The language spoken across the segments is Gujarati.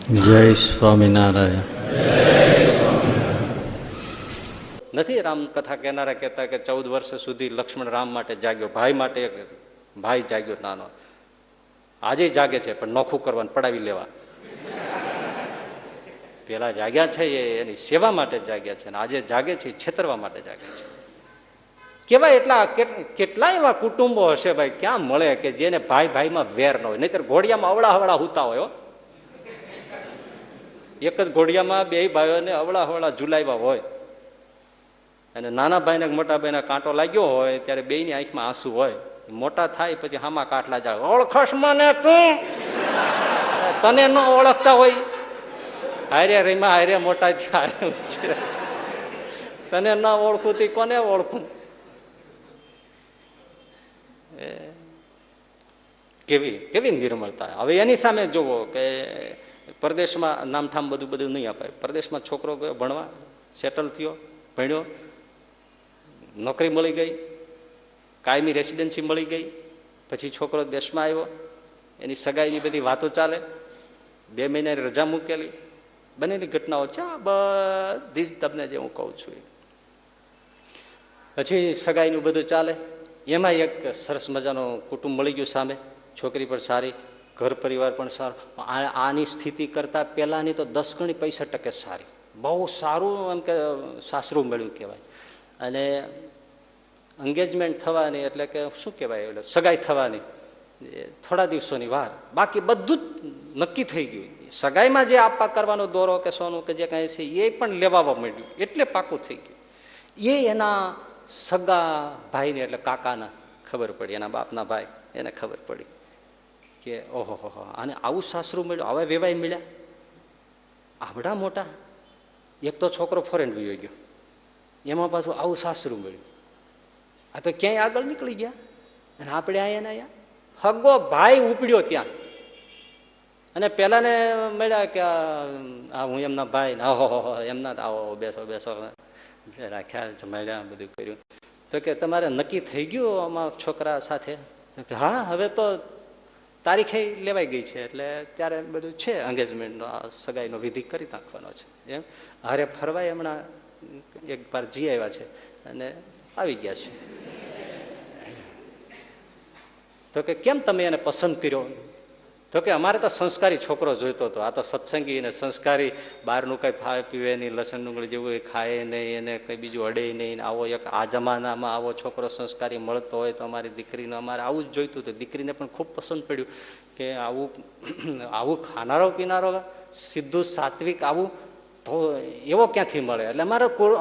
જય સ્વામિનારાયણ. નથી રામ કથા કહેનારા કહેતા કે 14 વર્ષ સુધી લક્ષ્મણ રામ માટે જાગ્યો, ભાઈ માટે એક ભાઈ જાગ્યો નાનો. આજે જાગે છે પણ નોખું કરવાનું પડાવી લેવા. પેલા જાગ્યા છે એ એની સેવા માટે જાગ્યા છે, અને આજે જાગે છે છેતરવા માટે જાગે છે. કેવાય એટલા કેટલા એવા કુટુંબો હશે ભાઈ, ક્યાં મળે કે જેને ભાઈ ભાઈમાં વેર ન હોય. નહીતર ઘોડિયામાં અવળા હુતા હોય. એક જ ઘોડિયામાં બે ભાઈઓને અવળા ઝુલાવ્યા હોય, અને નાના ભાઈને મોટા ભાઈને કાંટો લાગ્યો હોય ત્યારે બેયની આંખમાં આંસુ હોય. મોટા થાય પછી હામાં કાટલા જાય, ઓળખશ મને તું, તને ન ઓળખતા હોય. હારે રીમાં હારે મોટા થયા, તને ન ઓળખું તી કોને ઓળખું. કેવી નિર્મળતા. હવે એની સામે જોવો કે પરદેશમાં નામઠામ બધું નહીં અપાય. પરદેશમાં છોકરો ગયો ભણવા, સેટલ થયો, ભણ્યો, નોકરી મળી ગઈ, કાયમી રેસિડેન્સી મળી ગઈ. પછી છોકરો દેશમાં આવ્યો, એની સગાઈની બધી વાતો ચાલે, 2 મહિનાની રજા મૂકેલી, બંનેની ઘટનાઓ છે બધી જ તમને જે હું કહું છું. પછી સગાઈનું બધું ચાલે, એમાં એક સરસ મજાનો કુટુંબ મળી ગયું સામે, છોકરી પણ સારી, ઘર પરિવાર પણ સારો. આની સ્થિતિ કરતાં પહેલાંની તો 10 ગણી પૈસા ટકે સારી, બહુ સારું એમ કે સાસરું મળ્યું કહેવાય. અને એંગેજમેન્ટ થવાની એટલે કે શું કહેવાય, એટલે સગાઈ થવાની થોડા દિવસોની વાર, બાકી બધું જ નક્કી થઈ ગયું. સગાઈમાં જે આપવા કરવાનો દોરો કે સોનું કે જે કાંઈ છે એ પણ લેવાવા માંડ્યું, એટલે પાકું થઈ ગયું. એ એના સગા ભાઈને એટલે કાકાના ખબર પડી, એના બાપના ભાઈ એને ખબર પડી કે ઓહો આને આવું સાસરું મળ્યું, આવા વેવાય મળ્યા, આવડા મોટા. એક તો છોકરો ફોરેન વયો ગયો, એમાં પાછું આવું સાસરું મળ્યું. આ તો ક્યાંય આગળ નીકળી ગયા, અને આપણે અહીંયા હગો ભાઈ ઉપડ્યો ત્યાં. અને પેલાને મળ્યા કે આ હું એમના ભાઈ, એમના આવો બેસો રાખ્યા, જમાડ્યા, બધું કર્યું. તો કે તમારે નક્કી થઈ ગયું આમાં છોકરા સાથે? હા, હવે તો તારીખે લેવાઈ ગઈ છે, એટલે ત્યારે બધું છે એંગેજમેન્ટનો, સગાઈનો વિધિ કરી નાખવાનો છે. એમ હારે ફરવાય હમણાં એક વાર જી આવ્યા છે અને આવી ગયા છે. તો કે કેમ તમે એને પસંદ કર્યો? તો કે અમારે તો સંસ્કારી છોકરો જોઈતો હતો. આ તો સત્સંગી અને સંસ્કારી, બહારનું કંઈ ખાય પીવે નહીં, લસણ ડુંગળી જેવું એ ખાય નહીં, એને કંઈ બીજું અડે નહીં. આવો એક આ જમાનામાં આવો છોકરો સંસ્કારી મળતો હોય તો અમારી દીકરીને અમારે આવું જ જોઈતું હતું. દીકરીને પણ ખૂબ પસંદ પડ્યું કે આવું ખાનારો પીનારો, સીધું સાત્વિક, આવું તો એવો ક્યાંથી મળે. એટલે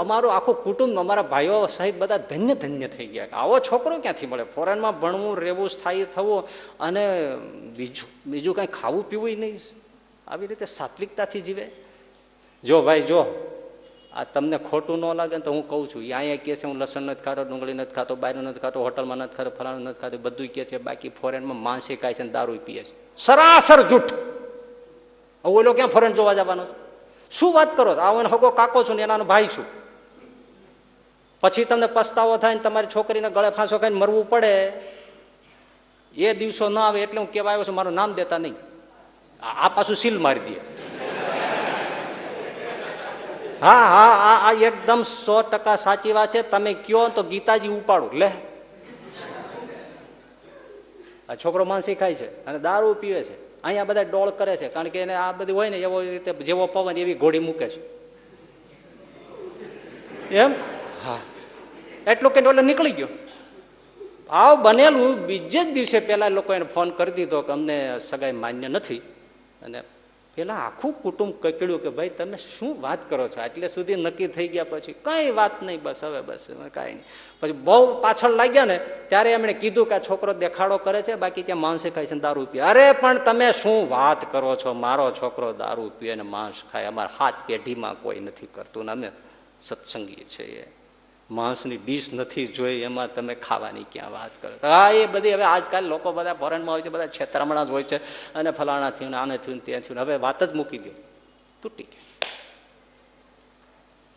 અમારું આખું કુટુંબ, અમારા ભાઈઓ સહિત બધા ધન્ય થઈ ગયા. આવો છોકરો ક્યાંથી મળે? ફોરેનમાં ભણવું, રહેવું, સ્થાયી થવું, અને બીજું કાંઈ ખાવું પીવું નહીં, આવી રીતે સાત્વિકતાથી જીવે. જો ભાઈ જો, આ તમને ખોટું ન લાગે ને તો હું કહું છું, અહીંયા કહે છે હું લસણ નથી ખાતો, ડુંગળી નથી ખાતો, બહારનું નથી ખાતો, હોટલમાં નથી ખાતો, ફલાણું નથી ખાતું, બધું કહે છે. બાકી ફોરેનમાં માંસે ખાય છે, દારૂ પીએ છે. સરાસર જૂઠ. ઓલો ક્યાં ફોરેન જોવા જવાનો? શું વાત કરો? આવો એને હગો કાકો છું ને એનાનો ભાઈ છું. પછી તમને પસ્તાવો થાય ને તમારી છોકરીને ગળે ફાંસો ખાઈને મરવું પડે, એ દિવસો ના આવે એટલે હું કહેવા આવ્યો છું મારું નામ દેતા નહીં. આ પાછું સીલ મારી દે. હા, એકદમ 100% સાચી વાત છે. તમે કયો તો ગીતાજી ઉપાડું લે. આ છોકરો માંસી ખાય છે અને દારૂ પીવે છે. અહીંયા બધા ડોળ કરે છે, કારણ કે એને આ બધું હોય ને એવો રીતે, જેવો પવન એવી ઘોડી મૂકે છે. એમ હા, એટલું કે ડોલર નીકળી ગયો. આવ બનેલું બીજે જ દિવસે પેલા લોકો એને ફોન કરી દીધો કે અમને સગાઈ માન્ય નથી. અને પેલા આખું કુટુંબ કકડ્યું કે ભાઈ તમે શું વાત કરો છો? એટલે સુધી નક્કી થઈ ગયા પછી કઈ વાત નહીં, બસ હવે બસ કાંઈ નહીં. પછી બહુ પાછળ લાગ્યા ને ત્યારે એમણે કીધું કે આ છોકરો દેખાડો કરે છે, બાકી ત્યાં માંસ ખાય છે, દારૂ પીએ. અરે પણ તમે શું વાત કરો છો? મારો છોકરો દારૂ પીએ ને માંસ ખાય, અમારા 7 પેઢીમાં કોઈ નથી કરતું ને અમે સત્સંગી છીએ. માંસની ડીશ નથી જોઈ, એમાં તમે ખાવાની ક્યાં વાત કરો? હા, એ બધી હવે આજકાલ લોકો બધા ફોરેનમાં હોય છે, બધા છેતરામણા જ હોય છે, અને ફલાણા થયું, આને થયું, ત્યાં થયું. હવે વાત જ મૂકી દો, તૂટી ગઈ.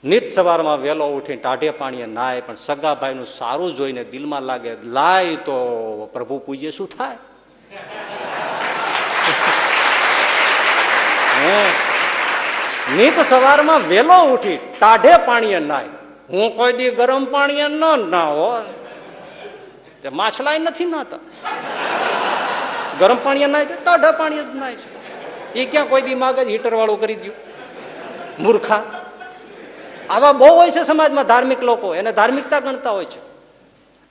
નિત સવારમાં વહેલો ઉઠીને ટાઢે પાણીએ નાય, પણ સગા ભાઈનું સારું જોઈને દિલમાં લાગે લાય તો પ્રભુ પૂજ્ય શું થાય? હે નીત સવારમાં વેલો ઉઠી ટાઢે પાણીએ નાય. હું કોઈ દી ગરમ પાણીએ ન નાહો. તે માછલાય નથી નાતા, ગરમ પાણીએ નાય છે, ટાઢા પાણીએ જ નાય છે. એ ક્યાં કોઈ દી માગે હીટર વાળું કરી દઉં? મૂર્ખા. આવા બહુ હોય છે સમાજમાં ધાર્મિક લોકો, એને ધાર્મિકતા ગણતા હોય છે.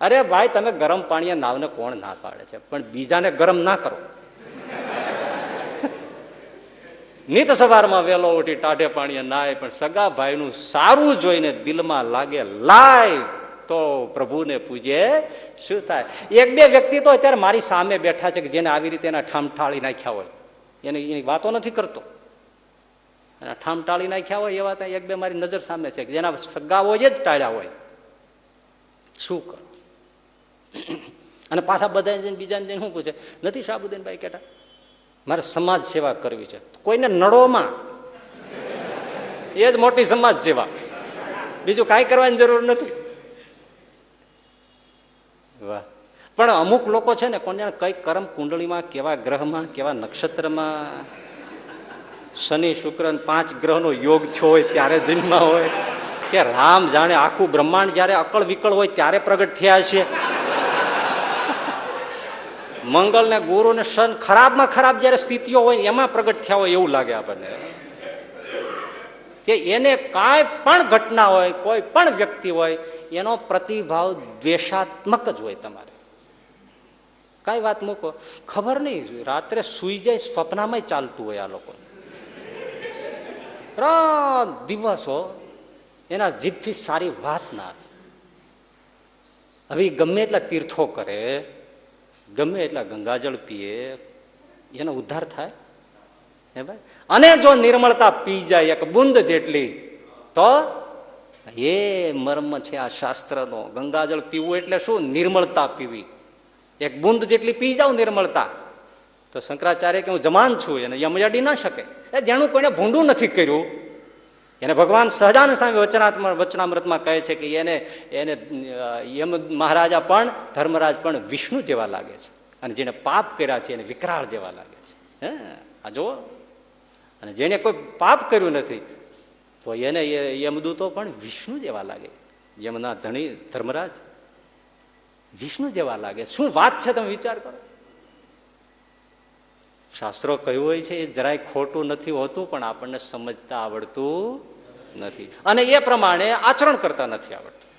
અરે ભાઈ, તમે ગરમ પાણીએ નાવને કોણ ના પાડે છે, પણ બીજાને ગરમ ના કરો. નિત સવારમાં વેલો ઉઠી ટાઢે પાણીએ નાય, પણ સગા ભાઈનું સારું જોઈને દિલમાં લાગે લાય તો પ્રભુને પૂજે શું થાય? એક બે વ્યક્તિ તો અત્યારે મારી સામે બેઠા છે કે જેને આવી રીતે એના ઠામ ઠાળી નાખ્યા હોય, એની વાતો નથી કરતો, એના ઠામ ટાળી નાખ્યા હોય એવા ત્યાં એક બે મારી નજર સામે છે જેના સગાઓ જ ટાળ્યા હોય. શું કરો? અને પાછા બધા જઈને બીજાને જઈને શું પૂછે, નથી શાહબુદ્દીનભાઈ કહેતા મારે સમાજ સેવા કરવી છે. કોઈને નડોમાં એ જ મોટી સમાજ સેવા, બીજું કાંઈ કરવાની જરૂર નથી. વાહ! પણ અમુક લોકો છે ને કોણ જાણે કઈ કર્મ કુંડળીમાં, કેવા ગ્રહમાં, કેવા નક્ષત્રમાં શનિ શુક્ર 5 ગ્રહનો યોગ થયો હોય ત્યારે જન્મા હોય, કે રામ જાણે આખું બ્રહ્માંડ જયારે અકળ વિકળ હોય ત્યારે પ્રગટ થયા છે. મંગળ ને ગુરુ ને શન ખરાબમાં ખરાબ જયારે સ્થિતિઓ હોય એમાં પ્રગટ થયા હોય એવું લાગે આપણને. કે એને કાંઈ પણ ઘટના હોય, કોઈ પણ વ્યક્તિ હોય, એનો પ્રતિભાવ દ્વેષાત્મક જ હોય. તમારે કઈ વાત મૂકો, ખબર નહીં, રાત્રે સુઈ જાય સ્વપ્નમાં ચાલતું હોય આ લોકો. રાત દિવસો એના જીભથી સારી વાત ના. હવે ગમે એટલા તીર્થો કરે, ગમે એટલા ગંગાજળ પીએ, એનો ઉદ્ધાર થાય હે ભાઈ? અને જો નિર્મળતા પી જાય એક બુંદ જેટલી, તો એ મર્મ છે આ શાસ્ત્રનો. ગંગાજળ પીવું એટલે શું? નિર્મળતા પીવી. એક બુંદ જેટલી પી જાવ નિર્મળતા, તો શંકરાચાર્ય કે હું જમાન છું, એને યમજાડી ના શકે. એ જેનું કોઈને ભૂંડું નથી કર્યું એને ભગવાન સહજાનંદ સ્વામી વચનામૃતમાં કહે છે કે એને યમ મહારાજા પણ, ધર્મરાજ પણ વિષ્ણુ જેવા લાગે છે, અને જેને પાપ કર્યા છે એને વિકરાળ જેવા લાગે છે. હે આ જુઓ. અને જેને કોઈ પાપ કર્યું નથી તો એને યમદૂતો પણ વિષ્ણુ જેવા લાગે. યમના ધણી ધર્મરાજ વિષ્ણુ જેવા લાગે. શું વાત છે, તમે વિચાર કરો. શાસ્ત્રો કહ્યું હોય છે એ જરાય ખોટું નથી હોતું, પણ આપણને સમજતા આવડતું નથી, અને એ પ્રમાણે આચરણ કરતા નથી આવડતું.